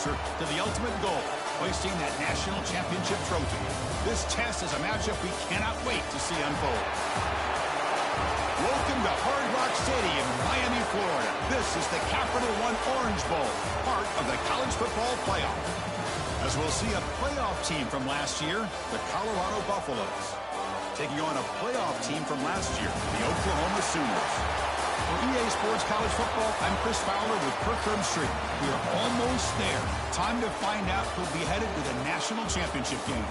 closer to the ultimate goal, hoisting that national championship trophy. This test is a matchup we cannot wait to see unfold. Welcome to Hard Rock Stadium in Miami, Florida. This is the Capital One Orange Bowl, part of the college football playoff. As we'll see a playoff team from last year, the Colorado Buffaloes, taking on a playoff team from last year, the Oklahoma Sooners. For EA Sports College Football, I'm Chris Fowler with Kirk Herbstreit. We are almost there. Time to find out who'll be headed to the national championship game.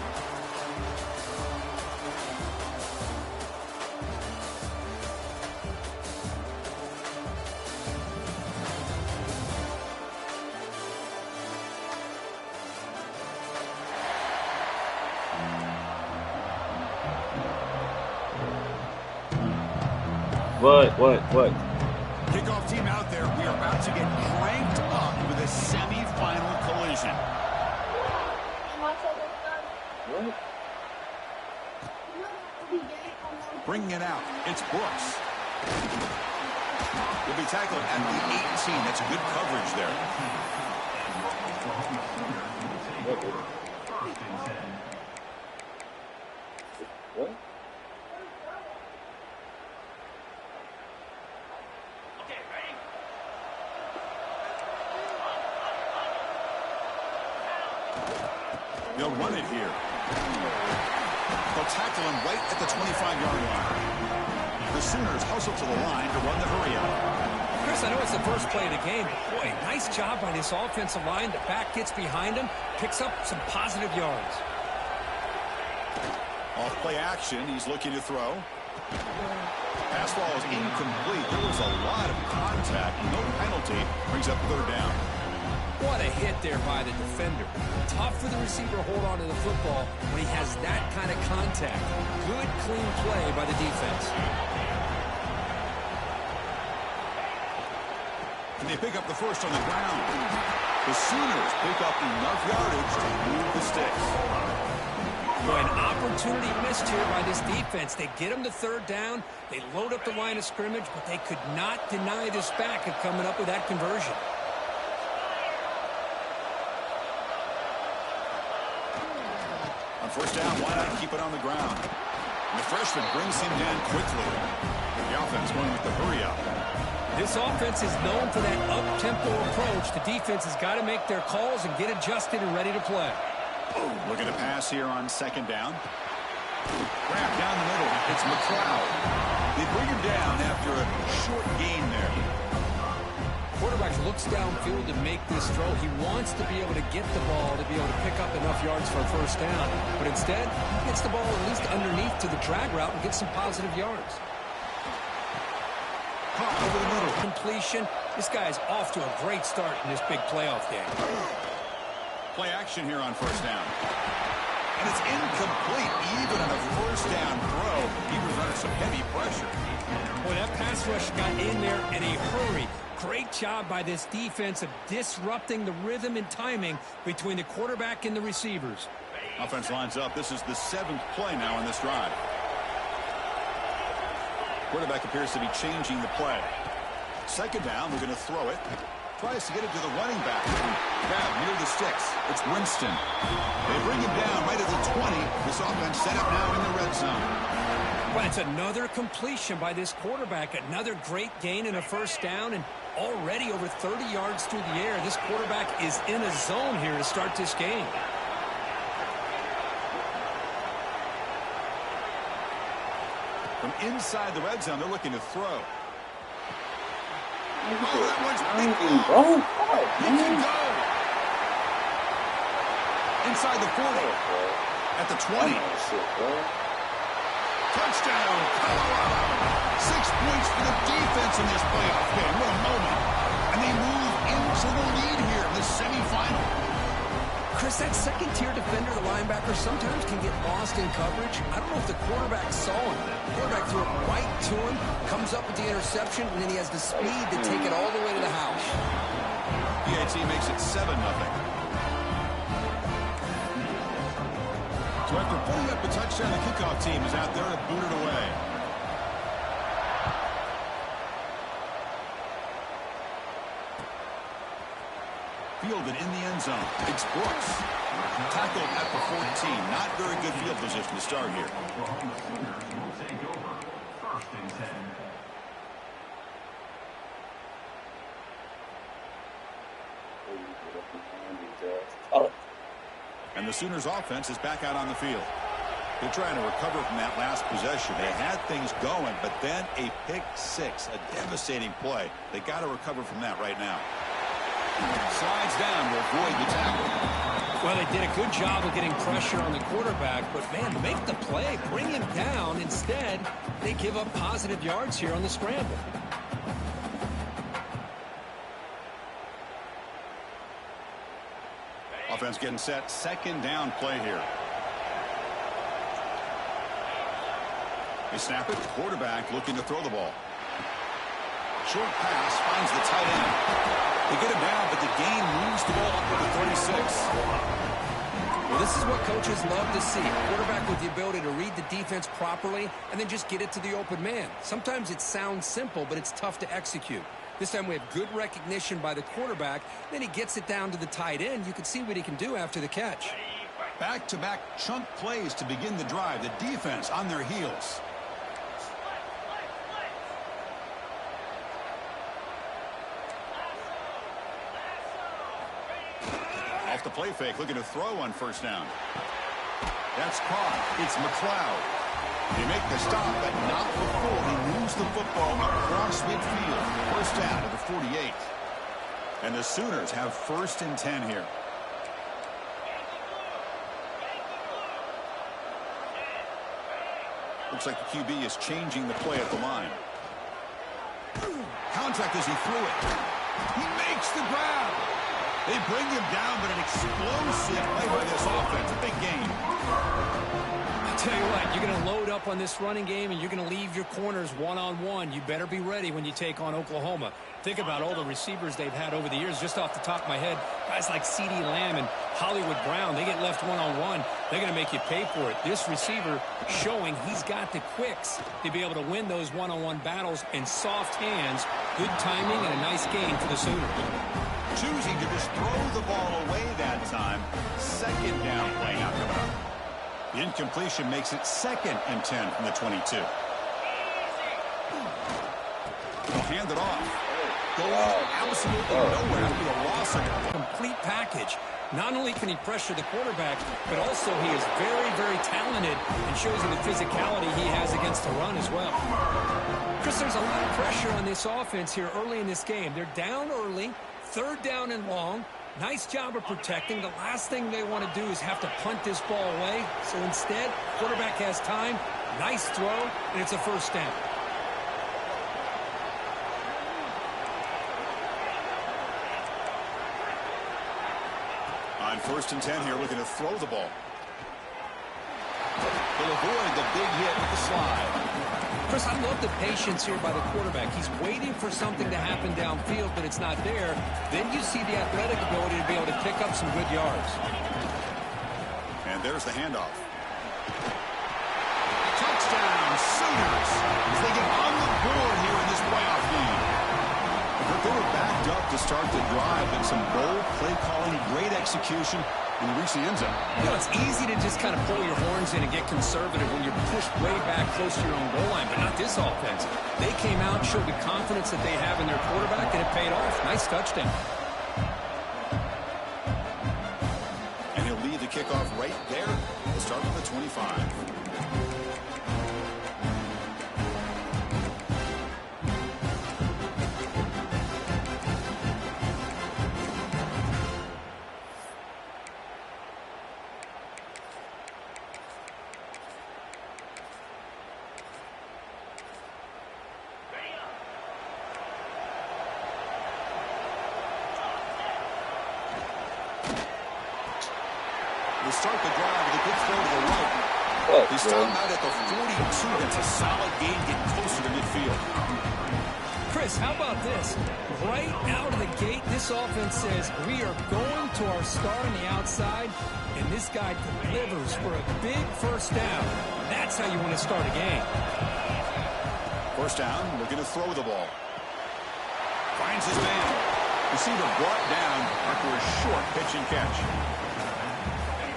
What? Kickoff team out there. We are about to get cranked up with a semi-final collision. What? Bringing it out. It's Brooks. Will be tackled at the 18. That's a good coverage there. What? They'll run it here. They'll tackle him right at the 25-yard line. The Sooners hustle to the line to run the hurry-up. Chris, I know it's the first play of the game, but boy, nice job by this offensive line. The back gets behind him, picks up some positive yards. Off play action, he's looking to throw. Pass ball is incomplete. There was a lot of contact. No penalty. Brings up third down. What a hit there by the defender. Tough for the receiver to hold on to the football when he has that kind of contact. Good, clean play by the defense. And they pick up the first on the ground. The Sooners pick up enough yardage to move the sticks. Boy, an opportunity missed here by this defense. They get him to third down. They load up the line of scrimmage, but they could not deny this back of coming up with that conversion. On first down, why not keep it on the ground? And the freshman brings him down quickly. The offense going with the hurry-up. This offense is known for that up-tempo approach. The defense has got to make their calls and get adjusted and ready to play. Looking to pass here on second down. Grab down the middle. It's McLeod. They bring him down after a short gain there. Quarterback looks downfield to make this throw. He wants to be able to get the ball to be able to pick up enough yards for a first down. But instead, he gets the ball at least underneath to the drag route and gets some positive yards. Caught over the middle. Completion. This guy's off to a great start in this big playoff game. Play action here on first down. And it's incomplete. Even on a first down throw, he was under some heavy pressure. Boy, that pass rush got in there in a hurry. Great job by this defense of disrupting the rhythm and timing between the quarterback and the receivers. Offense lines up. This is the 7th play now on this drive. Quarterback appears to be changing the play. Second down, we're going to throw it. Tries to get it to the running back. Grab near the sticks. It's Winston. They bring him down right at the 20. This offense set up now in the red zone. Well, it's another completion by this quarterback. Another great gain in a first down, and already over 30 yards through the air. This quarterback is in a zone here to start this game. From inside the red zone, they're looking to throw. That one's He can go. He can go. Inside the 40. At the 20. Touchdown, Colorado. 6 points for the defense in this playoff game. What a moment. And they move into the lead here in the semifinal. Chris, that second-tier defender, the linebacker, sometimes can get lost in coverage. I don't know if the quarterback saw him. The quarterback threw it right to him, comes up with the interception, and then he has the speed to take it all the way to the house. PAT makes it 7-0. So after putting up a touchdown, the kickoff team is out there to boot it away. fielded in the end zone. It's Brooks. Tackled at the 14. Not very good field position to start here. And the Sooners offense is back out on the field. They're trying to recover from that last possession. They had things going, but then a pick six, a devastating play. They got to recover from that right now. Slides down to avoid the tackle. Well, they did a good job of getting pressure on the quarterback, but, man, make the play. Bring him down. Instead, they give up positive yards here on the scramble. Offense getting set. Second down play here. They snap it. Quarterback looking to throw the ball. Short pass finds the tight end. They get him down, but the gain moves the ball up to the 36. Well, this is what coaches love to see. A quarterback with the ability to read the defense properly and then just get it to the open man. Sometimes it sounds simple, but it's tough to execute. This time we have good recognition by the quarterback. Then he gets it down to the tight end. You can see what he can do after the catch. Back-to-back chunk plays to begin the drive. The defense on their heels. Off the play fake, looking to throw on first down. That's caught. It's McLeod. They make the stop, but not before he moves the football across midfield. First down to the 48. And the Sooners have 1st and 10 here. Looks like the QB is changing the play at the line. Contact as he threw it. He makes the grab. They bring him down, but an explosive play by this offense. A big game. I'll tell you what, you're going to load up on this running game, and you're going to leave your corners one-on-one. You better be ready when you take on Oklahoma. Think about all the receivers they've had over the years. Just off the top of my head, guys like CeeDee Lamb and Hollywood Brown, they get left one-on-one. They're going to make you pay for it. This receiver showing he's got the quicks to be able to win those one-on-one battles in soft hands. Good timing and a nice gain for the Sooners. Choosing to just throw the ball away that time. Second down play now coming up. The incompletion makes it 2nd and 10 from the 22. They'll hand it off. Going absolutely nowhere after a loss of it. Complete package. Not only can he pressure the quarterback, but also he is very, very talented and shows you the physicality he has against the run as well. Chris, there's a lot of pressure on this offense here early in this game. They're down early. 3rd down and long. Nice job of protecting. The last thing they want to do is have to punt this ball away. So instead, quarterback has time. Nice throw, and it's a 1st down. On 1st and 10 here, looking to throw the ball. They'll avoid the big hit with the slide. Chris, I love the patience here by the quarterback. He's waiting for something to happen downfield, but it's not there. Then you see the athletic ability to be able to pick up some good yards. And there's the handoff. Touchdown, Sooners, as they get on the board here in this playoff game. They were backed up to start the drive, and some bold play calling, great execution, and they reach the end zone. You know, it's easy to just kind of pull your horns in and get conservative when you're pushed way back close to your own goal line, but not this offense. They came out, showed the confidence that they have in their quarterback, and it paid off. Nice touchdown. And he'll lead the kickoff right there. We'll start with the 25. They start the drive with a good throw to the right. They start out at the 42. That's a solid gain, getting closer to midfield. Chris, how about this? Right out of the gate, this offense says, we are going to our star on the outside, and this guy delivers for a big 1st down. That's how you want to start a game. 1st down, looking to throw the ball. Finds his man. Receiver brought down after a short pitch and catch.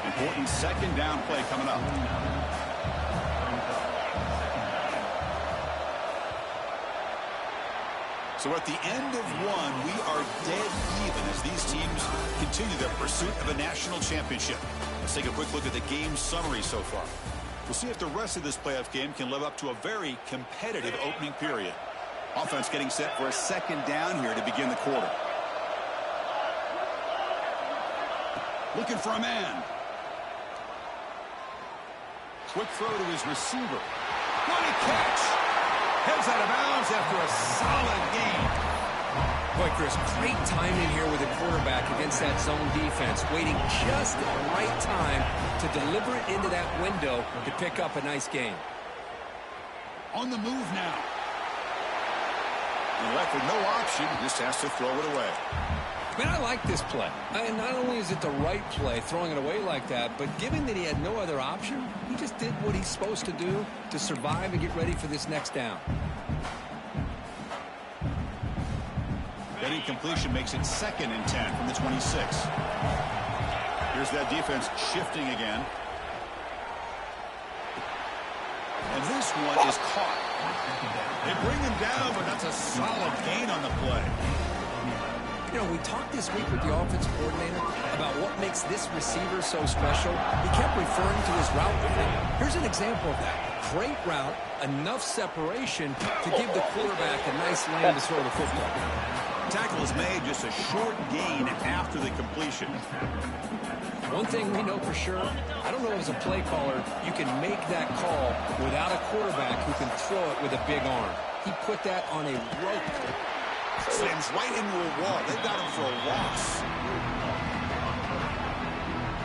Important second down play coming up. So at the end of one, we are dead even as these teams continue their pursuit of a national championship. Let's take a quick look at the game summary so far. We'll see if the rest of this playoff game can live up to a very competitive opening period. Offense getting set for a second down here to begin the quarter. Looking for a man. Quick throw to his receiver. What a catch! Heads out of bounds after a solid gain. Boy, Chris, great timing here with the quarterback against that zone defense, waiting just at the right time to deliver it into that window to pick up a nice gain. On the move now. And left with no option, just has to throw it away. Man, I like this play. And not only is it the right play, throwing it away like that, but given that he had no other option, he just did what he's supposed to do to survive and get ready for this next down. That incompletion makes it 2nd and 10 from the 26. Here's that defense shifting again. And this one is caught. They bring him down, but that's a solid gain on the play. You know, we talked this week with the offensive coordinator about what makes this receiver so special. He kept referring to his route running. Here's an example of that. Great route, enough separation to give the quarterback a nice lane to throw the football. Tackle is made, just a short gain after the completion. One thing we know for sure, I don't know as a play caller, you can make that call without a quarterback who can throw it with a big arm. He put that on a rope. Slams right into a wall. They've got him for a loss.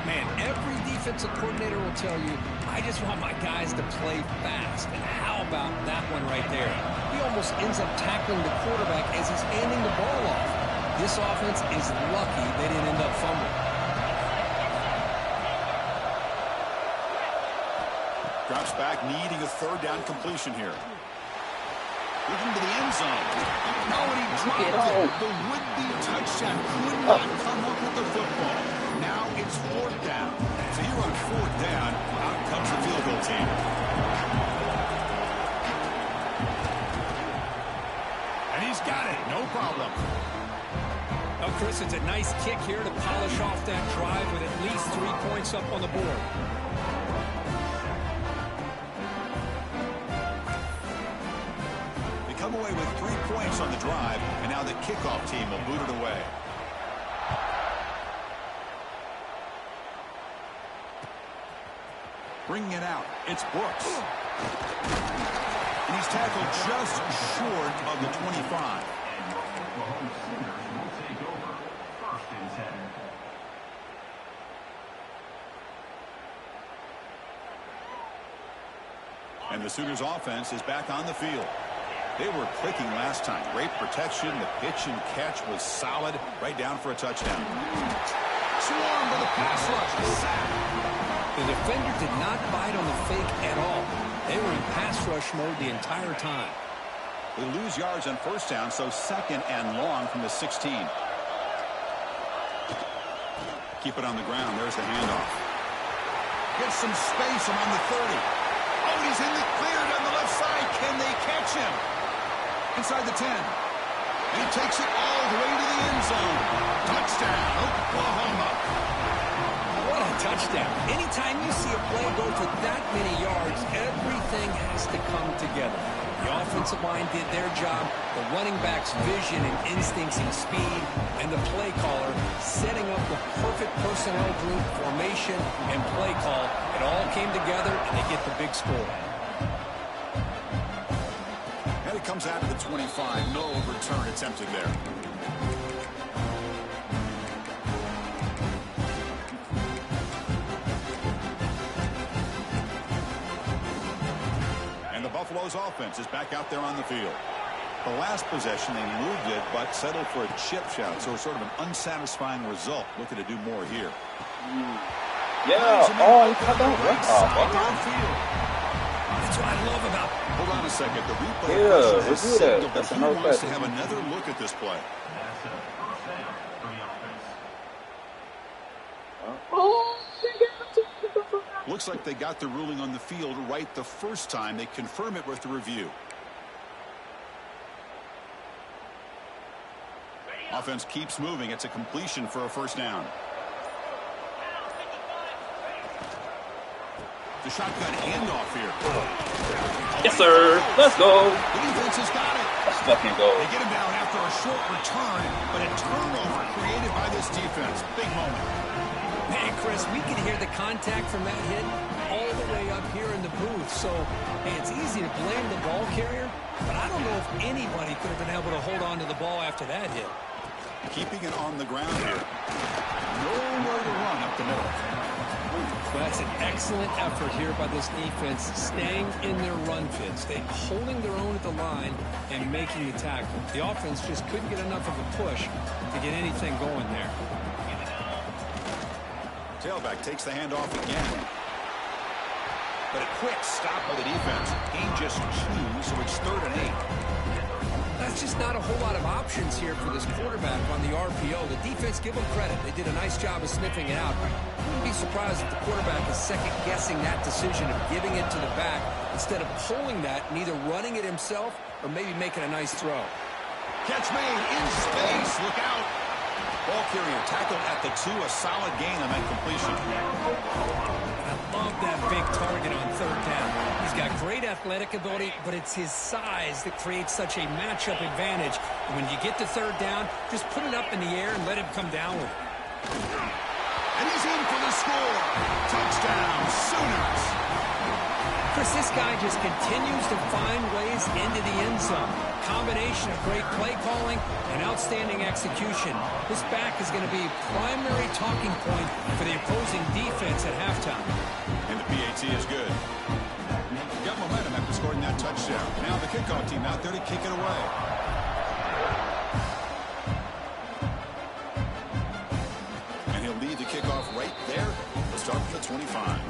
Man, every defensive coordinator will tell you, I just want my guys to play fast. And how about that one right there? He almost ends up tackling the quarterback as he's handing the ball off. This offense is lucky they didn't end up fumbling. Drops back, needing a 3rd down completion here. Looking to the end zone. No, and he dropped it. The would-be touchdown could not come up with the football. Now it's 4th down. So here on 4th down, out comes the field goal team. And he's got it. No problem. Oh, Chris, it's a nice kick here to polish off that drive with at least 3 points up on the board. Come away with 3 points on the drive, and now the kickoff team will boot it away. Bringing it out, it's Brooks. And he's tackled just short of the 25. And the Sooners offense is back on the field. They were clicking last time. Great protection. The pitch and catch was solid. Right down for a touchdown. Swarm with a pass rush. Sack. The defender did not bite on the fake at all. They were in pass rush mode the entire time. They lose yards on 1st down, so 2nd and long from the 16. Keep it on the ground. There's the handoff. Gets some space among the 30. Oh, he's in the cleared on the left side. Can they catch him? Inside the 10. And he takes it all the way to the end zone. Touchdown, Oklahoma. What a touchdown. Anytime you see a play go for that many yards, everything has to come together. The offensive line did their job, the running back's vision and instincts and speed, and the play caller setting up the perfect personnel group, formation, and play call. It all came together, and they get the big score. And it comes out of the 25. No return attempted there. And the Buffalo's offense is back out there on the field. The last possession, they moved it, but settled for a chip shot. So it's sort of an unsatisfying result. Looking to do more here. Yeah, oh, he cut that right off. Downfield. That's what I love about. Hold on a second. The replay Yeah, has review that. signaled That's that a he no wants to question. have another look at this play. Looks like they got the ruling on the field right the first time. They confirm it with the review. Offense keeps moving. It's a completion for a first down. The shotgun handoff here. Yes, sir. Let's go. The defense has got it. Let's fucking go. They get him down after a short return, but a turnover created by this defense. Big moment. Hey, Chris, we can hear the contact from that hit all the way up here in the booth. So, hey, it's easy to blame the ball carrier, but I don't know if anybody could have been able to hold on to the ball after that hit. Keeping it on the ground here. Nowhere to run up the middle. Well, that's an excellent effort here by this defense, staying in their run fits. They're holding their own at the line and making the tackle. The offense just couldn't get enough of a push to get anything going there. Tailback takes the handoff again. But a quick stop by the defense. Gain just 2, so it's 3rd and 8. That's just not a whole lot of options here for this quarterback on the RPO. The defense, give them credit. They did a nice job of sniffing it out. Wouldn't be surprised if the quarterback is second-guessing that decision of giving it to the back instead of pulling that and either running it himself or maybe making a nice throw. Catch made in space. Look out. Ball carrier tackled at the 2. A solid gain on that completion. I love that big target on 3rd down. He's got great athletic ability, but it's his size that creates such a matchup advantage. And when you get to 3rd down, just put it up in the air and let him come down with it. And he's in for the score. Touchdown, Sooners. Chris, this guy just continues to find ways into the end zone. Combination of great play calling and outstanding execution. This back is going to be a primary talking point for the opposing defense at halftime. And the PAT is good. Got momentum after scoring that touchdown. Now the kickoff team out there to kick it away. And he'll lead the kickoff right there. We'll start with the 25.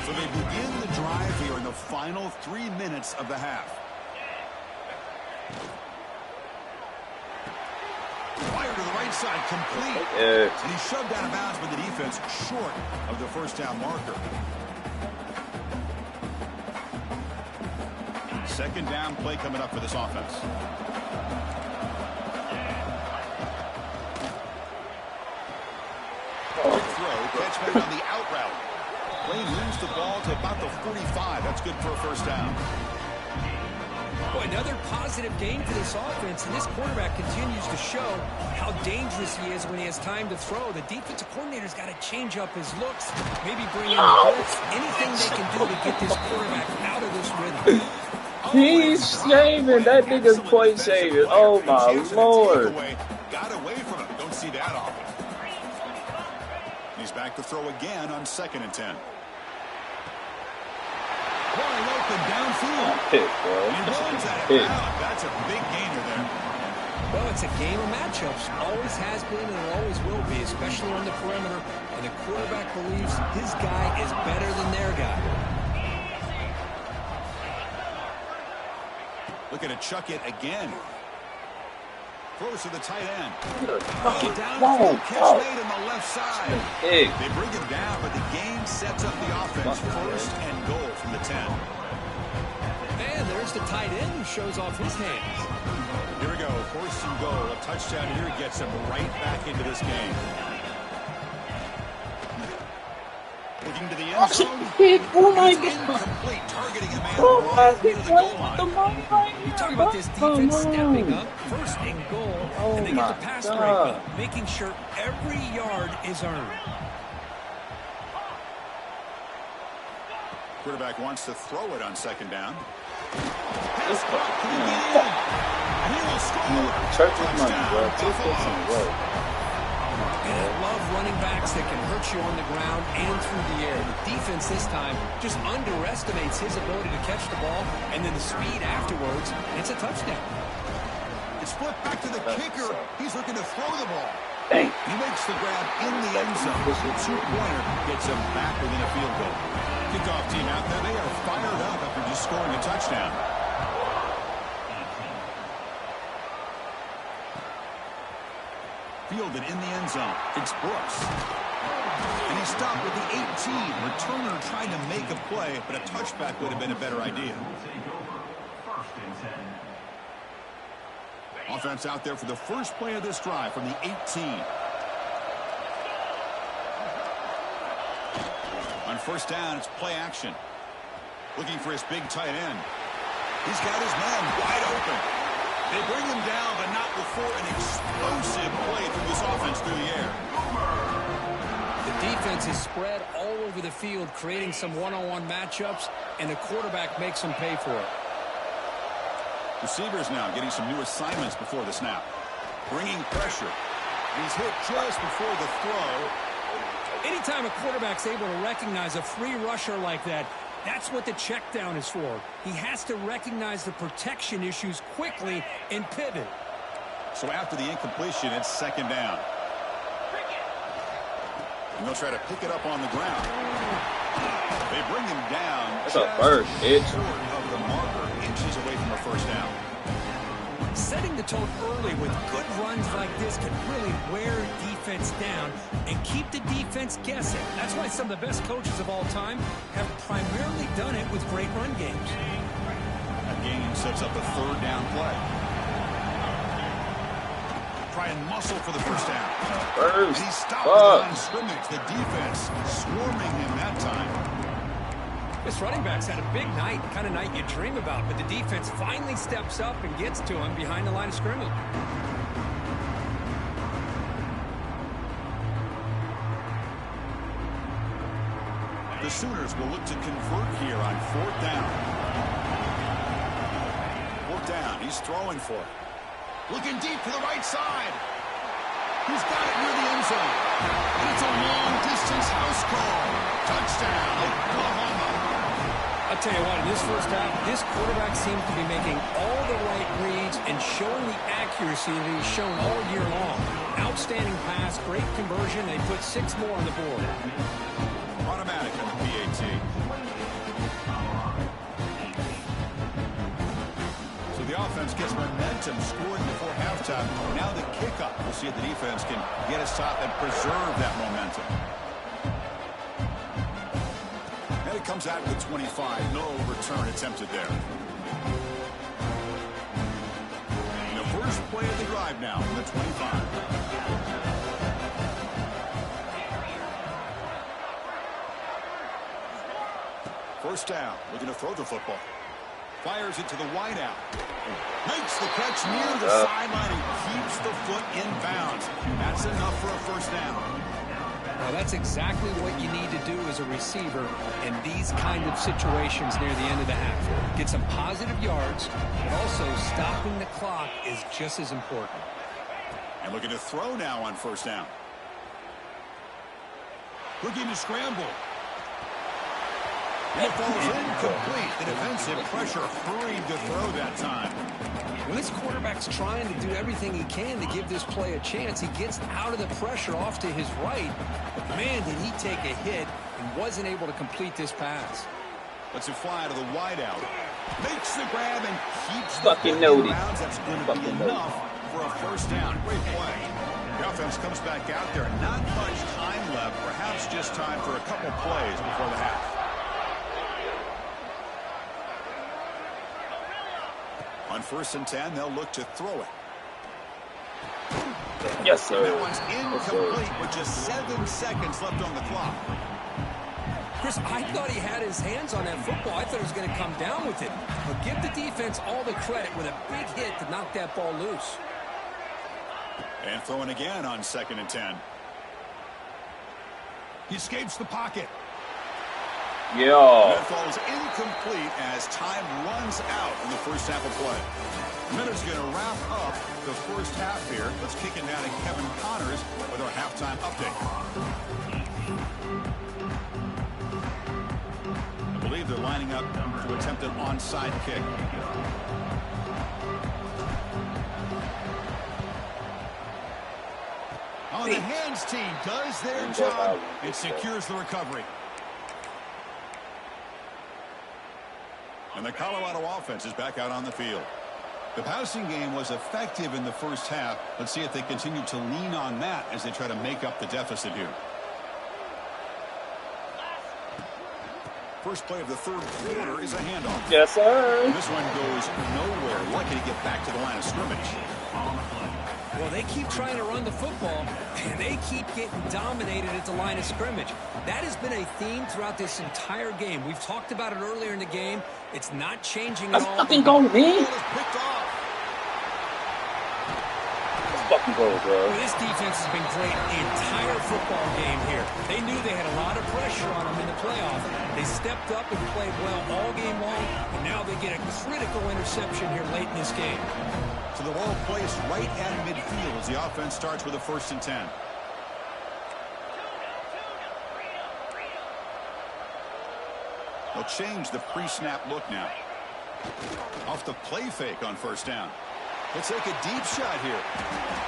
So they begin the drive here in the final 3 minutes of the half. Fire to the right side, complete. And he shoved out of bounds with the defense short of the first down marker. 2nd down play coming up for this offense. Quick throw, catch made on the out route. Lane moves the ball to about the 45. That's good for a first down. Boy, another positive gain for this offense, and this quarterback continues to show how dangerous he is when he has time to throw. The defensive coordinator's got to change up his looks, maybe bring in blitz, anything they can do to get this quarterback out of this rhythm. He's saving. That nigga's point saving. Oh, my Lord. Got away from him. Don't see that often. He's back to throw again on 2nd and 10. Wide open downfield. Pick, bro. He runs that out. That's a big gainer there. Well, it's a game of matchups. Always has been and it always will be, especially on the perimeter. And the quarterback believes his guy is better than their guy. Looking to chuck it again. Throws to the tight end. Whoa, Catch made on the left side. Big. They bring him down, but the game sets up the offense. 1st and goal from the 10. And there's the tight end who shows off his hands. Here we go. 1st and goal. A touchdown here gets him right back into this game. Looking to the end zone. Oh my It's God. incomplete. Targeting a man Oh my right near the goal line. God. You talk about this defense stepping up, 1st and goal, and they get the pass breakup, making sure every yard is earned. Quarterback wants to throw it on 2nd down. This fucking And he will score. church is money, bro. Just get some work. And I love running backs that can hurt you on the ground and through the air. The defense this time just underestimates his ability to catch the ball, and then the speed afterwards, and it's a touchdown. It's flipped back to the kicker. He's looking to throw the ball. Dang. He makes the grab in the end zone. The two-pointer gets him back within a field goal. Kickoff team out there, they are fired up after just scoring a touchdown. Fielded in the end zone. It's Brooks. And he stopped with the 18. Returner trying to make a play, but a touchback would have been a better idea. Offense out there for the first play of this drive from the 18. On first down, it's play action. Looking for his big tight end. He's got his man wide open. They bring him down, but not before an explosive play through this offense through the air. The defense is spread all over the field, creating some one-on-one matchups, and the quarterback makes them pay for it. Receivers now getting some new assignments before the snap. Bringing pressure. He's hit just before the throw. Anytime a quarterback's able to recognize a free rusher like that, that's what the check down is for. He has to recognize the protection issues quickly and pivot. So after the incompletion, it's second down. And they'll try to pick it up on the ground. They bring him down. That's a first, bitch. Of the marker, inches away from a first down. Setting the tone early with good runs like this can really wear defense down and keep the defense guessing. That's why some of the best coaches of all time have primarily done it with great run games. That game sets up a third down play. Try and muscle for the first down. And he stopped the line of scrimmage. The defense swarming him that time. This running back's had a big night, the kind of night you dream about, but the defense finally steps up and gets to him behind the line of scrimmage. The Sooners will look to convert here on fourth down. Fourth down, he's throwing for it. Looking deep to the right side. He's got it near the end zone. And it's a long-distance house call. Touchdown, Oklahoma. I'll tell you what, in this first half, this quarterback seems to be making all the right reads and showing the accuracy that he's shown all year long. Outstanding pass, great conversion. They put 6 more on the board. Automatic on the PAT. So the offense gets momentum, scoring before halftime. Now the kickoff. We'll see if the defense can get a stop and preserve that momentum. And it comes out with 25. No return attempted there. And the first play of the drive now from the 25. First down, looking to throw the football. Fires it to the wideout. Makes the catch near the sideline and keeps the foot in bounds. That's enough for a first down. Well, that's exactly what you need to do as a receiver in these kind of situations near the end of the half. Get some positive yards, but also stopping the clock is just as important. And looking to throw now on first down. Looking to scramble. And it falls incomplete. The defensive pressure hurried to throw that time. When this quarterback's trying to do everything he can to give this play a chance, he gets out of the pressure off to his right. But man, did he take a hit and wasn't able to complete this pass. Lets it fly to the wideout. Makes the grab and keeps the Fucking foot noted. in bounds. That's going to be enough for a first down. Great play. The offense comes back out there. Not much time left. Perhaps just time for a couple plays before the half. On first and 10, they'll look to throw it. Yes, sir. And that one's incomplete with just 7 seconds left on the clock. Chris, I thought he had his hands on that football. I thought he was going to come down with it. But give the defense all the credit with a big hit to knock that ball loose. And throwing again on second and 10. He escapes the pocket. Yo. That falls incomplete as time runs out in the first half of play. Miller's going to wrap up the first half here. Let's kick it down to Kevin Connors with our halftime update. I believe they're lining up to attempt an onside kick. On the hands team does their job and secures the recovery. And the Colorado offense is back out on the field. The passing game was effective in the first half. Let's see if they continue to lean on that as they try to make up the deficit here. First play of the third quarter is a handoff. Yes, sir. This one goes nowhere. Lucky to get back to the line of scrimmage. Well, they keep trying to run the football, and they keep getting dominated at the line of scrimmage. That has been a theme throughout this entire game. We've talked about it earlier in the game. It's not changing at all. Let's fucking go, man. Picked off. Let's fucking go, bro. This defense has been great the entire football game here. They knew they had a lot of pressure on them in the playoffs. They stepped up and played well all game long, and now they get a critical interception here late in this game. So the ball placed right at midfield as the offense starts with a 1st and 10. They'll change the pre-snap look now. Off the play fake on 1st down. He'll take a deep shot here.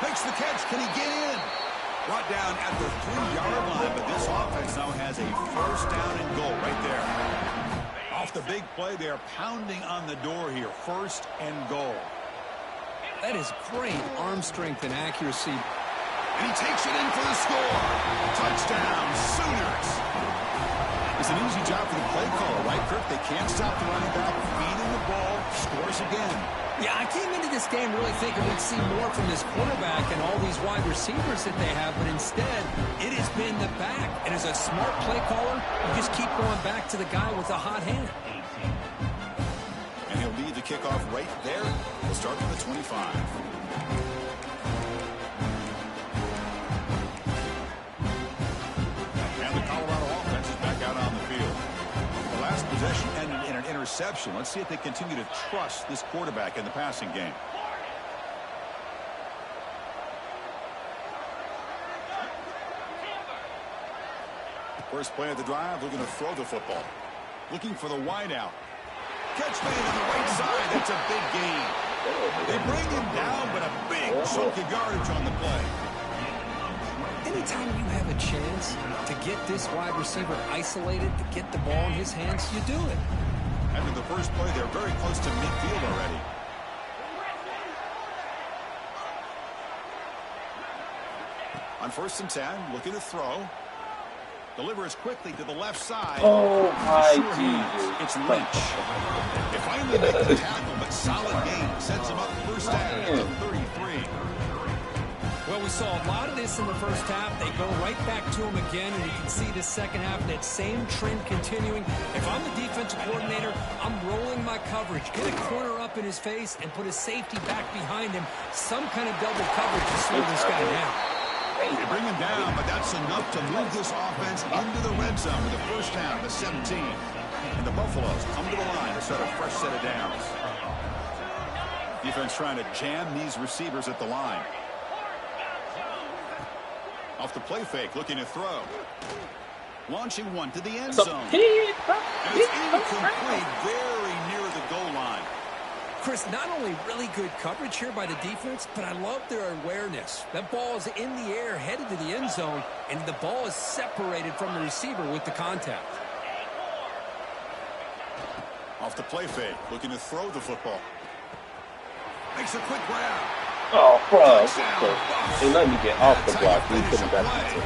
Makes the catch. Can he get in? Brought down at the 3-yard line, but this offense now has a 1st down and goal right there. Off the big play, they are pounding on the door here. 1st and goal. That is great arm strength and accuracy. And he takes it in for the score. Touchdown, Sooners. It's an easy job for the play caller, right, Kirk? They can't stop the running back, feeding the ball, scores again. Yeah, I came into this game really thinking we'd see more from this quarterback and all these wide receivers that they have, but instead, it has been the back. And as a smart play caller, you just keep going back to the guy with the hot hand. And he'll lead the kickoff right there. We'll start from the 25. And the Colorado offense is back out on the field. The last possession ended in an interception. Let's see if they continue to trust this quarterback in the passing game. First play of the drive, looking to throw the football. Looking for the wideout. Catch made on the right side. That's a big gain. They bring him down, but a big chunk of yardage on the play. Anytime you have a chance to get this wide receiver isolated, to get the ball in his hands, you do it. After the first play, they're very close to midfield already. On 1st and 10, looking to throw. Delivers quickly to the left side. Oh, my Jesus. It's Lynch. They finally make the tackle, but solid gain. Sets him up 1st down at the 33. Well, we saw a lot of this in the first half. They go right back to him again, and you can see the second half, that same trend continuing. If I'm the defensive coordinator, I'm rolling my coverage. Get a corner up in his face and put a safety back behind him. Some kind of double coverage to slow this guy down. They bring him down, but that's enough to move this offense into the red zone with the 1st down, the 17. And the Buffaloes come to the line to start a fresh set of downs. Defense trying to jam these receivers at the line. Off the play fake, looking to throw. Launching one to the end zone. And it's incomplete, very near the goal line. Chris, not only really good coverage here by the defense, but I love their awareness. That ball is in the air, headed to the end zone, and the ball is separated from the receiver with the contact. Off the play fake, looking to throw the football. Makes a quick grab. Oh, bro. They let me get off the block. We couldn't back into.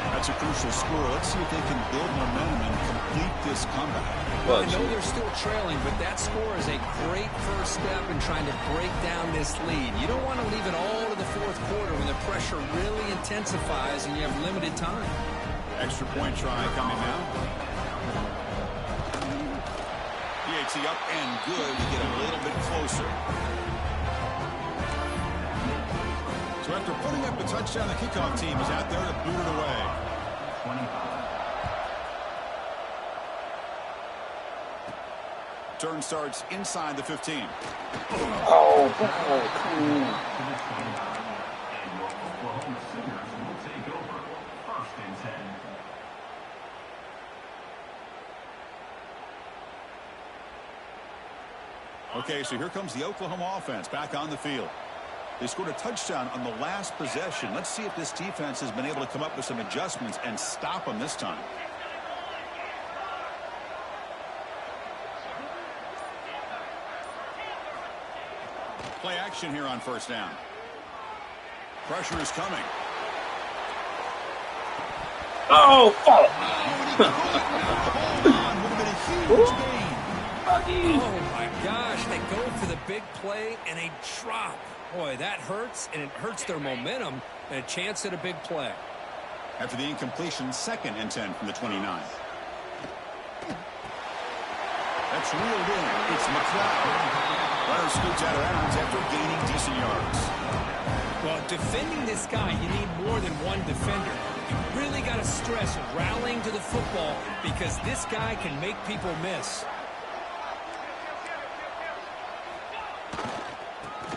That's a crucial score. Let's see if they can build momentum and complete this comeback. Well, I know they're still trailing, but that score is a great first step in trying to break down this lead. You don't want to leave it all to the 4th quarter when the pressure really intensifies and you have limited time. Extra point try coming now. PAT up and good to get a little bit closer. So after putting up a touchdown, the kickoff team is out there to boot it away. 25. Turn starts inside the 15. Oh, come on. Okay, so here comes the Oklahoma offense back on the field. They scored a touchdown on the last possession. Let's see if this defense has been able to come up with some adjustments and stop them this time. Play action here on first down. Pressure is coming. Oh, fuck. Oh, my gosh. They go for the big play, and they drop. Boy, that hurts, and it hurts their momentum and a chance at a big play. After the incompletion, 2nd and 10 from the 29. That's reeled in. It's McLeod. Runner scoots out of bounds after gaining decent yards. Well, defending this guy, you need more than one defender. You really got to stress rallying to the football because this guy can make people miss.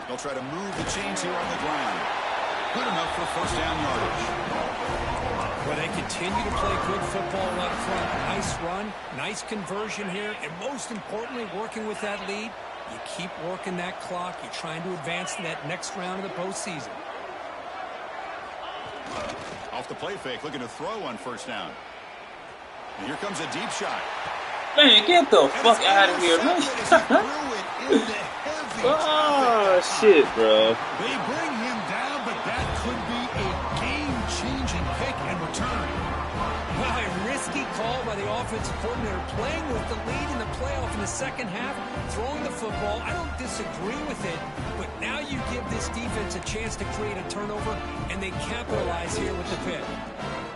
They'll try to move the chains here on the ground. Good enough for first down yardage. Well, they continue to play good football up front. Nice run, nice conversion here, and most importantly, working with that lead. You keep working that clock. You're trying to advance to that next round of the postseason. Off the play fake, looking to throw on first down. And here comes a deep shot. Man, get the fuck out of here, man. Oh, shit, bro. They bring him down, but that could be a game-changing pick and return. Wow, a risky call by the offensive coordinator, playing with the lead in the playoff in the second half, throwing the football. I don't disagree with it, but now you give this defense a chance to create a turnover, and they capitalize here with the pick.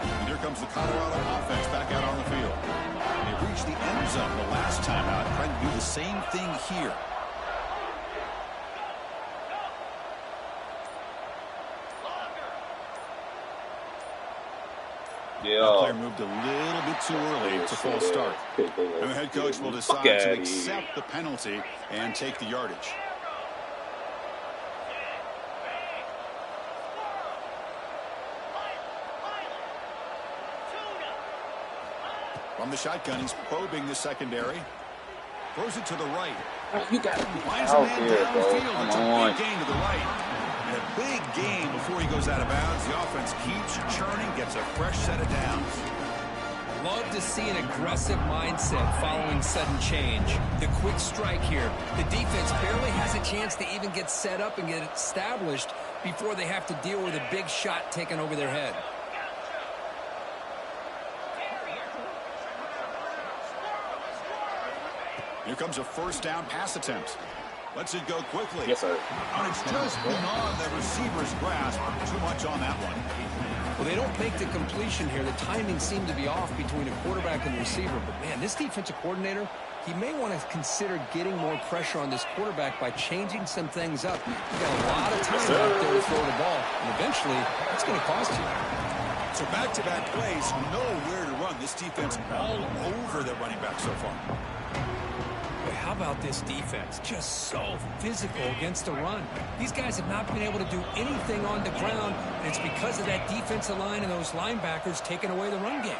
And here comes the Colorado offense back out on the field. They reached the end zone the last time out, trying to do the same thing here. Yeah. The player moved a little bit too early to full start. And the head coach will decide to accept the penalty and take the yardage. From the shotgun, he's probing the secondary. Throws it to the right. Oh, you got to be Finds out a man there, bro. downfield. Come It's a on. big gain to the right. And a big gain before he goes out of bounds. The offense keeps churning, gets a fresh set of downs. Love to see an aggressive mindset following sudden change. The quick strike here. The defense barely has a chance to even get set up and get established before they have to deal with a big shot taken over their head. Here comes a first down pass attempt. Lets it go quickly. Yes, sir. And it's just beyond the receiver's grasp. Too much on that one. Well, they don't make the completion here. The timing seemed to be off between a quarterback and the receiver. But, man, this defensive coordinator, he may want to consider getting more pressure on this quarterback by changing some things up. You've got a lot of time out there to throw the ball. And eventually, it's going to cost you. So back-to-back plays, nowhere to run. This defense all over their running back so far. How about this defense? Just so physical against the run. These guys have not been able to do anything on the ground, and it's because of that defensive line and those linebackers taking away the run game.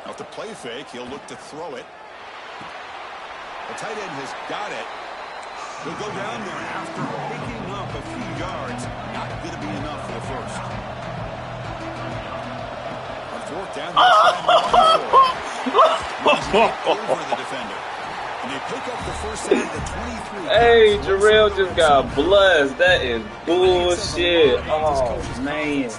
Off the play fake, he'll look to throw it. The tight end has got it. He'll go down there after picking up a few yards. Not going to be enough for the first. On fourth down, over the defender. And they pick up the first down at the 23. Hey, Jarrell just got blessed. That is bullshit. Oh, man.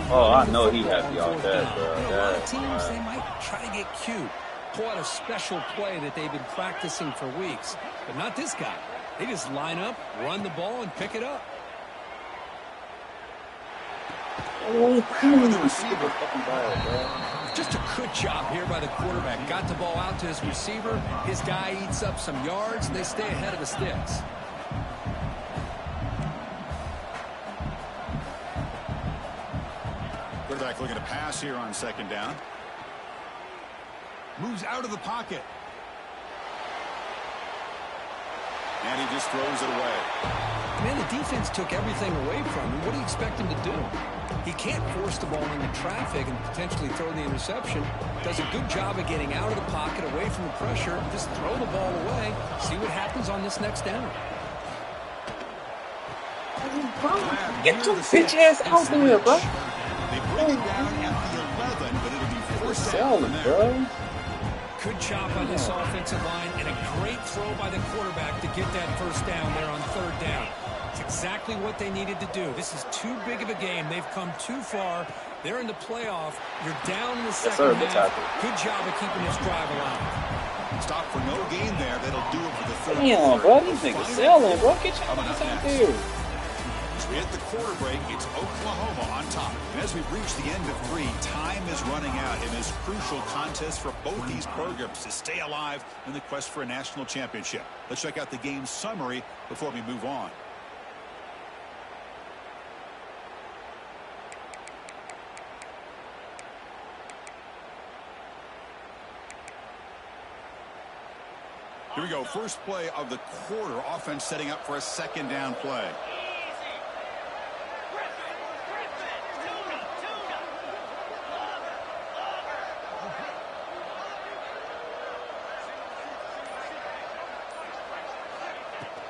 Oh, I know he happy off that, bro. A lot of teams, they might try to get cute. Pull out a special play that they've been practicing for weeks. But not this guy. They just line up, run the ball, and pick it up. Oh, the receiver fucking bad, bro. Just a good job here by the quarterback. Got the ball out to his receiver. His guy eats up some yards, and they stay ahead of the sticks. Quarterback looking to pass here on second down. Moves out of the pocket. And he just throws it away. Man, the defense took everything away from him. What do you expect him to do? He can't force the ball into traffic and potentially throw the interception. Does a good job of getting out of the pocket, away from the pressure. Just throw the ball away. See what happens on this next down. Get your bitch ass out there, bro. They bring it down at the 11, but it'll be first down from there. Bro. Good job on this offensive line and a great throw by the quarterback to get that first down there on third down. It's exactly what they needed to do. This is too big of a game. They've come too far. They're in the playoff. You're down in the second half. Good job of keeping this drive alive. Stop for no gain there. That'll do it for the third Damn, quarter. bro. These niggas selling, bro. Get your ass out there. As we hit the quarter break, it's Oklahoma on top. And as we've reached the end of 3, time is running out in this crucial contest for both these programs to stay alive in the quest for a national championship. Let's check out the game summary before we move on. Here we go. First play of the quarter. Offense setting up for a second down play.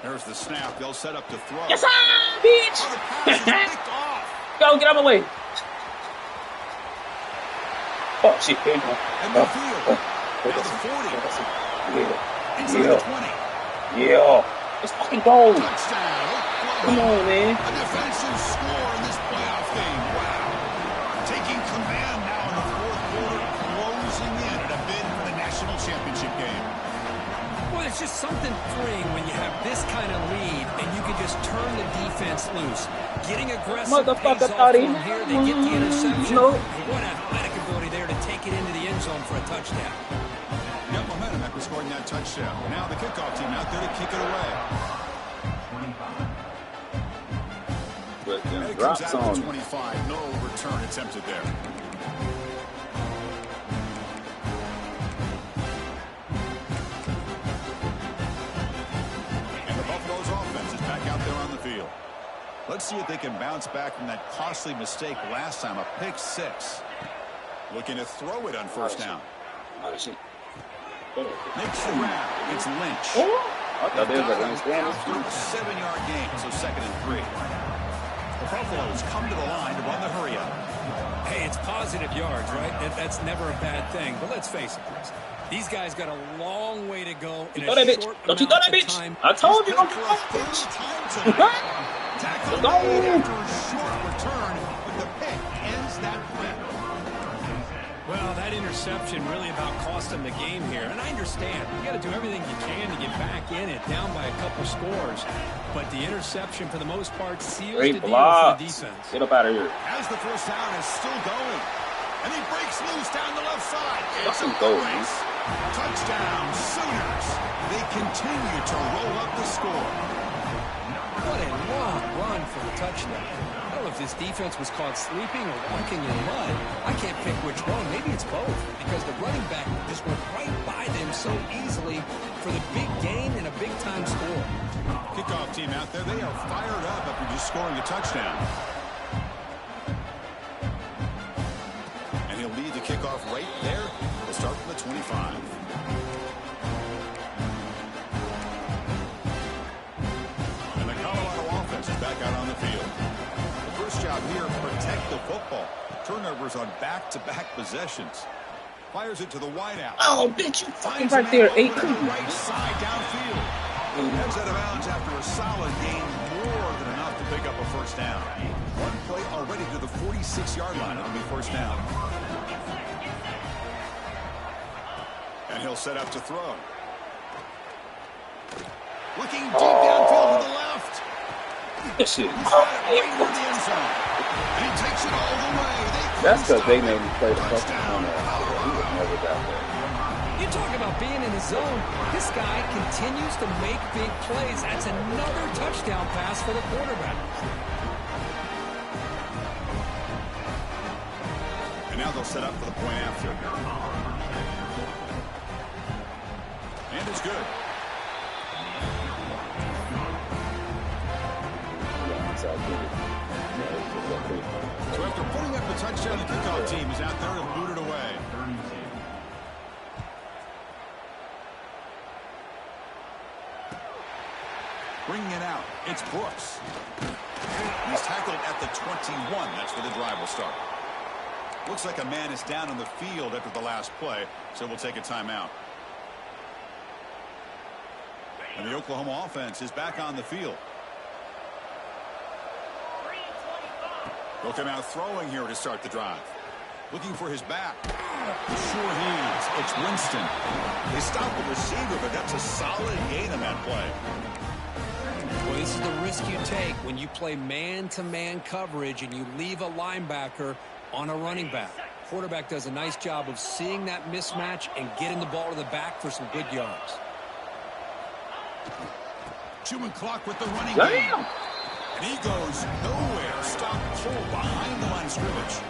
There's the snap. They'll set up to throw. Yes, bitch. Oh, the pass is picked off. Go, get out of my way. Oh, shit. In the field. Now the 40. Inside the 20. Yeah. Let's fucking go. Touchdown. Come on, man. A defensive score in this playoff game. Wow. Taking command now in the fourth quarter, closing in at a bid for the national championship game. Well, it's just something freeing when you have this kind of lead and you can just turn the defense loose. Getting aggressive pays off from here. They get the interception. What athletic ability there to take it into the end zone for a touchdown. Got momentum after scoring that touchdown. Now the kickoff team out there to kick it away. And it comes out to 25. No return attempted there. And the Buffalo's offense is back out there on the field. Let's see if they can bounce back from that costly mistake last time, a pick 6. Looking to throw it on first down. Makes the grab. It's Lynch. I thought they was like after a 7-yard gain, so 2nd and 3. The Buffaloes come to the line to run the hurry up. Hey, it's positive yards, right? That's never a bad thing. But let's face it, Chris. These guys got a long way to go in a short amount of time. I told you. Tackle made after a short return, but the pick ends that play. Well, that interception really about cost them the game here. And I understand. You got to do everything you can to get back in it, down by a couple scores. But the interception, for the most part, seals the deal for the defense. Get up out of here. As the first down is still going. And he breaks loose down the left side. It's a race. Touchdown, Sooners. They continue to roll up the score. What a long run for the touchdown. I don't know if this defense was caught sleeping or walking in mud. I can't pick which one. Maybe it's both, because the running back just went right by them so easily for the big gain and a big-time score. Kickoff team out there, they are fired up after just scoring a touchdown. And he'll lead the kickoff right there. We'll start from the 25. And the Colorado offense is back out on the field. The first job here, protect the football. Turnovers on back-to-back possessions. Fires it to the wideout. Oh, bitch, you fucking right there, 8. Right side downfield. Heads out of bounds after a solid gain, more than enough to pick up a first down. One play already to the 46-yard line. It'll be first down. And he'll set up to throw. Looking deep downfield to the left. This shit. He's got it right into the end zone. And he takes it all the way. That's because they made me play the touchdown. He was never got there. You talk about being in the zone. This guy continues to make big plays. That's another touchdown pass for the quarterback. And now they'll set up for the point after. And it's good. So after putting up a touchdown, the kickoff team is out there to boot it away. Bringing it out, it's Brooks. He's tackled at the 21. That's where the drive will start. Looks like a man is down on the field after the last play, so we'll take a timeout. And the Oklahoma offense is back on the field. They'll come out throwing here to start the drive. Looking for his back. Sure he is. It's Winston. They stopped the receiver, but that's a solid gain on that play. Well, this is the risk you take when you play man-to-man coverage and you leave a linebacker on a running back. Quarterback does a nice job of seeing that mismatch and getting the ball to the back for some good yards. Chewing clock with the running game. And he goes nowhere. Stop cold behind the line of scrimmage.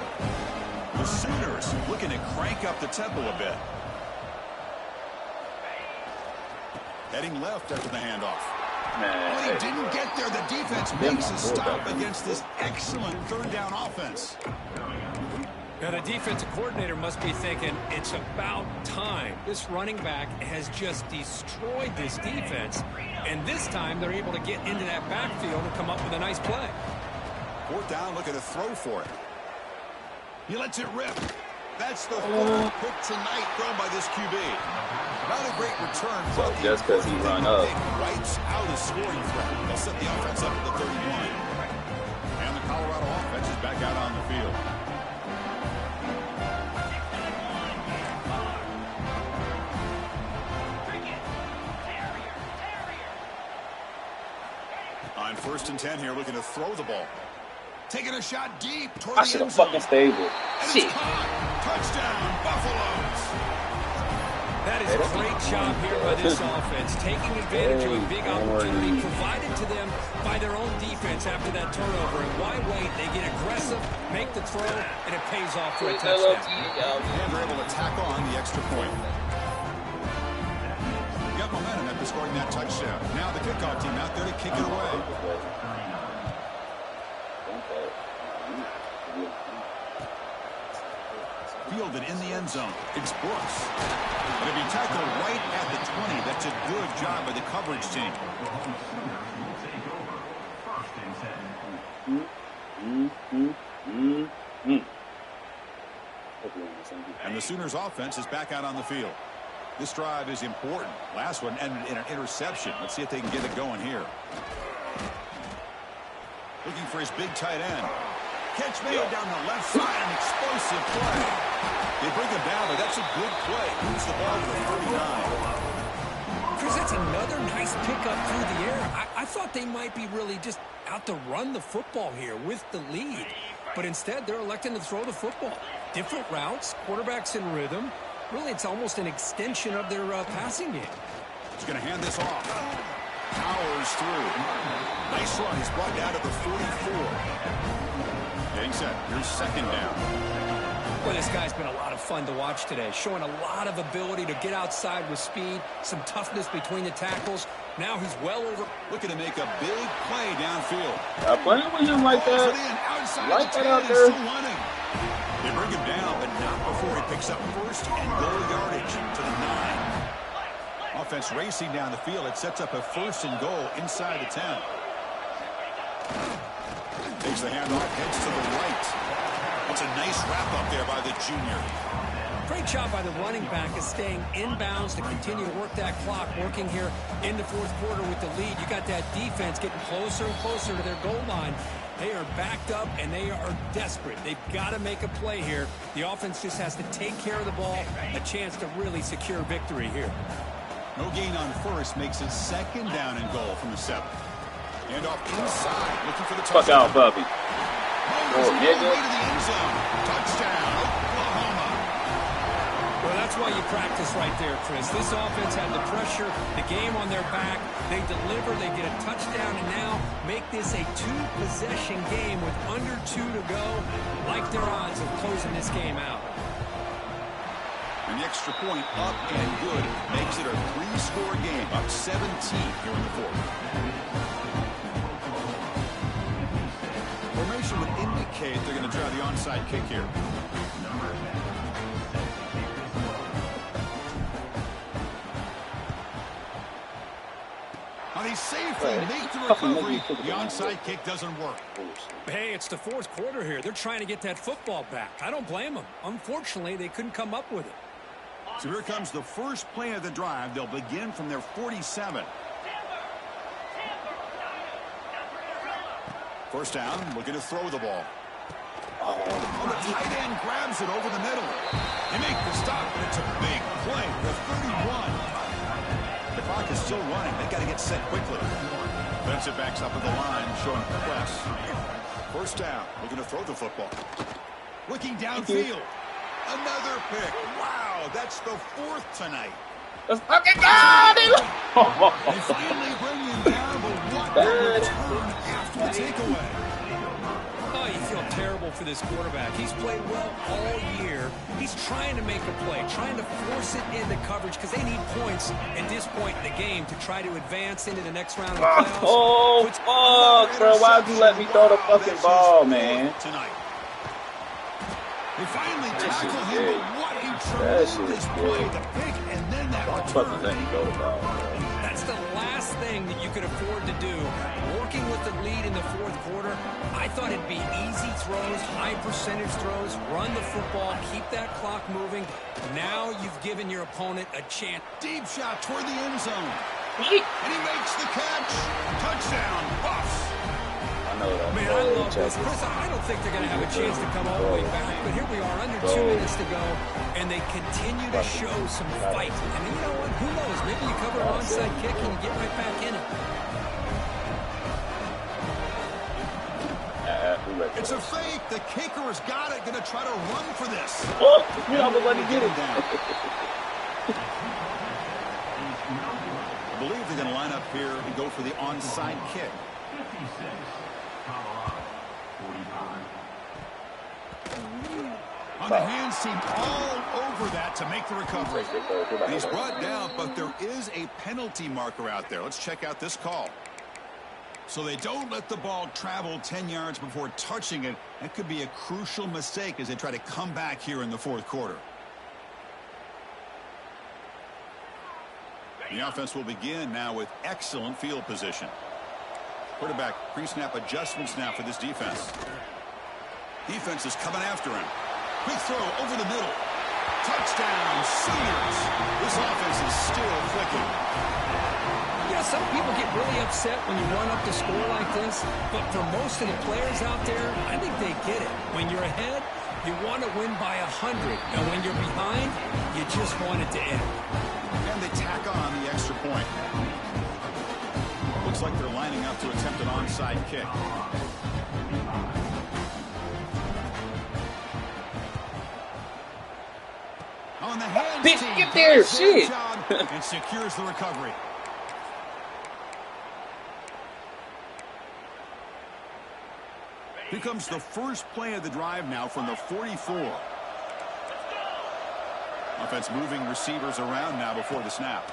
The Sooners looking to crank up the tempo a bit. Heading left after the handoff. But he didn't get there. The defense makes a stop against this excellent third down offense. Now, the defensive coordinator must be thinking, it's about time. This running back has just destroyed this defense, and this time they're able to get into that backfield and come up with a nice play. Fourth down, looking to throw for it. He lets it rip. That's the third pick tonight thrown by this QB. Not a great return. So just because he run up. Wipes out his scoring threat. They'll set the offense up at the 31. And the Colorado offense is back out on the field. On 1st and 10 here, looking to throw the ball. Taking a shot deep toward I the should end have zone. fucking stayed with. Shit. Touchdown, Buffaloes. That is a great job here by this offense, taking advantage of a big opportunity provided to them by their own defense after that turnover. And why wait? They get aggressive, make the throw, and it pays off for a touchdown. And they're able to tack on the extra point. Got momentum after scoring that touchdown. Now the kickoff team out there to kick it away. Fielded in the end zone. It's Brooks. And if he tackled right at the 20, that's a good job by the coverage team. And the Sooners offense is back out on the field. This drive is important. Last one ended in an interception. Let's see if they can get it going here. Looking for his big tight end. Catch made down the left side, an explosive play. They bring him down, but that's a good play. Moves the ball to the 39. Chris, that's another nice pickup through the air. I thought they might be really just out to run the football here with the lead. But instead, they're electing to throw the football. Different routes, quarterbacks in rhythm. Really, it's almost an extension of their passing game. He's going to hand this off. Powers through. Nice run. He's brought down to the 44. Getting set. Here's second down. Well, this guy's been a lot of fun to watch today, showing a lot of ability to get outside with speed, some toughness between the tackles. Now he's well over. Looking to make a big play downfield. Playing with him like that. Like that out there. They bring him down, but not before he picks up first and goal yardage to the 9. Offense racing down the field. It sets up a first and goal inside the 10. Takes the handoff, heads to the right. That's a nice wrap up there by the junior. Great job by the running back is staying inbounds to continue to work that clock, working here in the fourth quarter with the lead. You got that defense getting closer and closer to their goal line. They are backed up, and they are desperate. They've got to make a play here. The offense just has to take care of the ball, a chance to really secure victory here. No gain on first makes it second down and goal from the 7. And off inside, looking for the touchdown. Fuck out, Bubby. Oh, nigga. Way to the end zone. Touchdown, Oklahoma. Well, that's why you practice right there, Chris. This offense had the pressure, the game on their back. They deliver, they get a touchdown, and now make this a 2-possession game with under 2 to go. Like their odds of closing this game out. And the extra point up and good makes it a 3-score game, up 17 here in the fourth. Formation would indicate they're going to try the onside kick here. Well, he safely made the recovery. The onside kick doesn't work. Hey, it's the fourth quarter here. They're trying to get that football back. I don't blame them. Unfortunately, they couldn't come up with it. So here comes the first play of the drive. They'll begin from their 47. First down, looking to throw the ball. Oh, the tight end grabs it over the middle. They make the stop, but it's a big play. The 31. The clock is still running. They got to get set quickly. Defensive backs up at the line, showing press. First down, looking to throw the football. Looking downfield. Another pick. Wow, that's the fourth tonight. Let's fucking go! They finally bring him down, but what a return after the takeaway. Oh, you feel terrible for this quarterback. He's played well all year. He's trying to make a play, trying to force it into coverage because they need points at this point in the game to try to advance into the next round of the playoffs. Oh, fuck, bro. Why'd you let me throw the fucking ball, man? Tonight. They finally tackle him, but what a tremendous play. The pick and then that return. That's the last thing that you could afford to do. Working with the lead in the fourth quarter, I thought it'd be easy throws, high percentage throws, run the football, keep that clock moving. Now you've given your opponent a chance. Deep shot toward the end zone. And he makes the catch. Touchdown, Buffs. Man, I love this. Chris, I don't think they're going to have a chance to come all the way back, but here we are, under 2 minutes to go, and they continue to show some fight. And you know what? Who knows? Maybe you cover an onside kick and you get right back in it. It's a fake. The kicker has got it. Going to try to run for this. Oh, you almost let me get it down. I believe they're going to line up here and go for the onside kick. On the hands team all over that to make the recovery. He's brought down, but there is a penalty marker out there. Let's check out this call. So they don't let the ball travel 10 yards before touching it. That could be a crucial mistake as they try to come back here in the fourth quarter. The offense will begin now with excellent field position. Quarterback pre-snap adjustments now for this defense. Defense is coming after him. Quick throw over the middle. Touchdown, Sooners. This offense is still clicking. You know, some people get really upset when you run up the score like this, but for most of the players out there, I think they get it. When you're ahead, you want to win by 100, and when you're behind, you just want it to end. And they tack on the extra point. Looks like they're lining up to attempt an onside kick. On the hands, bitch, get there, shit. And secures the recovery. Here comes the first play of the drive now from the 44. Offense moving receivers around now before the snap.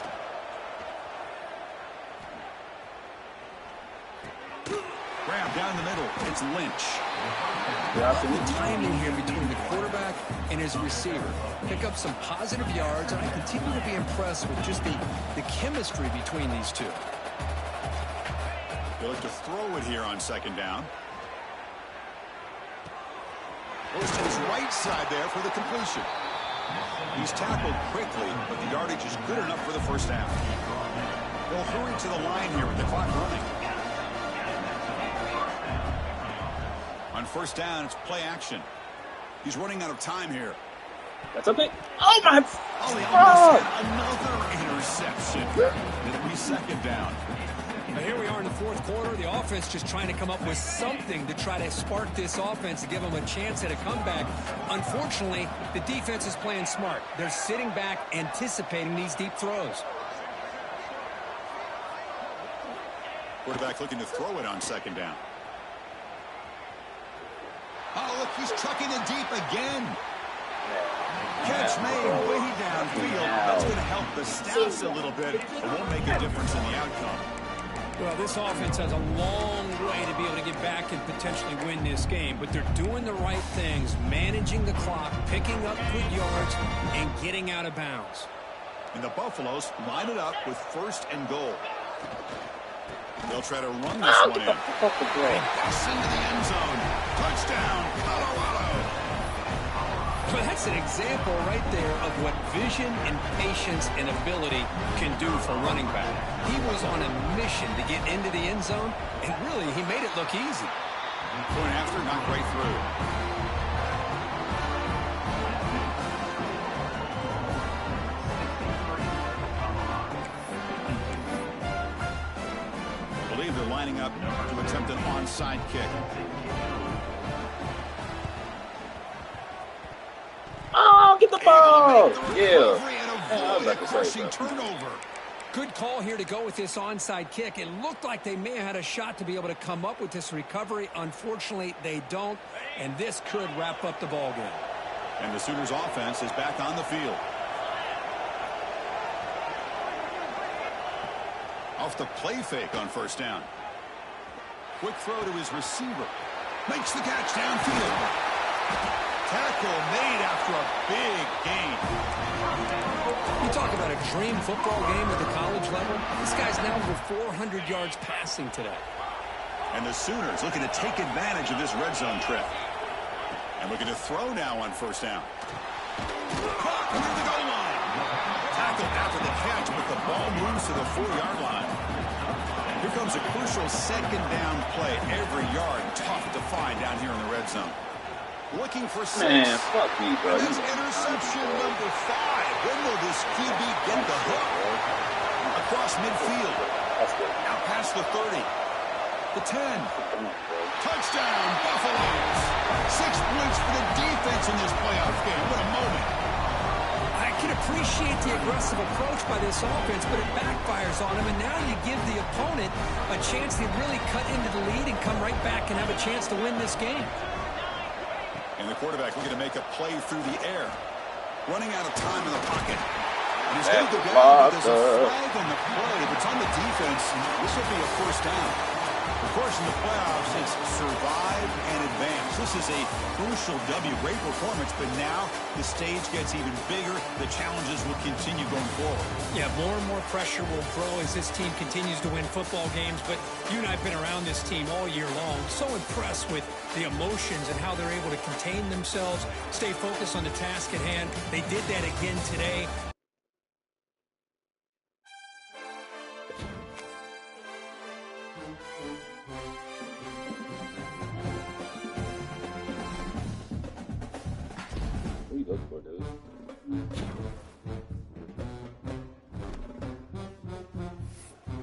Grab down the middle. It's Lynch. The timing here between the quarterback and his receiver. Pick up some positive yards, and I continue to be impressed with just the chemistry between these two. They look to throw it here on second down. Goes to his right side there for the completion. He's tackled quickly, but the yardage is good enough for the first down. They'll hurry to the line here with the clock running. On first down, it's play action. He's running out of time here. That's a pick. Oh, my. Oh, he almost had another interception. It'll be second down. Now here we are in the fourth quarter. The offense just trying to come up with something to try to spark this offense to give them a chance at a comeback. Unfortunately, the defense is playing smart. They're sitting back, anticipating these deep throws. Quarterback looking to throw it on second down. Oh, look, he's trucking it deep again. Catch made way downfield. That's going to help the stats a little bit. It won't make a difference in the outcome. Well, this offense has a long way to be able to get back and potentially win this game, but they're doing the right things, managing the clock, picking up good yards, and getting out of bounds. And the Buffaloes line it up with first and goal. They'll try to run this one in. He busts into the end zone. Touchdown, Colorado. Well, that's an example right there of what vision and patience and ability can do for running back. He was on a mission to get into the end zone, and really, he made it look easy. Point after, knocked right through. Believe they're lining up to attempt an onside kick. Oh, get the ball! Yeah. I was about to say Turnover. Good call here to go with this onside kick. It looked like they may have had a shot to be able to come up with this recovery. Unfortunately, they don't, and this could wrap up the ball game. And the Sooners offense is back on the field. Off the play fake on first down. Quick throw to his receiver. Makes the catch downfield. Tackle made after a big gain. You talk about a dream football game at the college level. This guy's now over 400 yards passing today. And the Sooners looking to take advantage of this red zone trip. And looking to throw now on first down. Caught near the goal line. Tackled after the catch, but the ball moves to the 4-yard line. Here comes a crucial second down play. Every yard tough to find down here in the red zone. Looking for 6. Man, fuck you, bro. That's interception number 5. When will this QB get the hook? Across midfield. Out past the 30. The 10. Touchdown, Buffaloes. 6 points for the defense in this playoff game. What a moment. I can appreciate the aggressive approach by this offense, but it backfires on him, and now you give the opponent a chance to really cut into the lead and come right back and have a chance to win this game. And the quarterback looking to make a play through the air. Running out of time in the pocket. And he's going to go down, but there's a flag on the play. If it's on the defense, this will be a first down. Of course, in the playoffs, it's survive and advance. This is a crucial W. Great performance, but now the stage gets even bigger. The challenges will continue going forward. Yeah, more and more pressure will grow as this team continues to win football games, but you and I have been around this team all year long. So impressed with the emotions and how they're able to contain themselves, stay focused on the task at hand. They did that again today.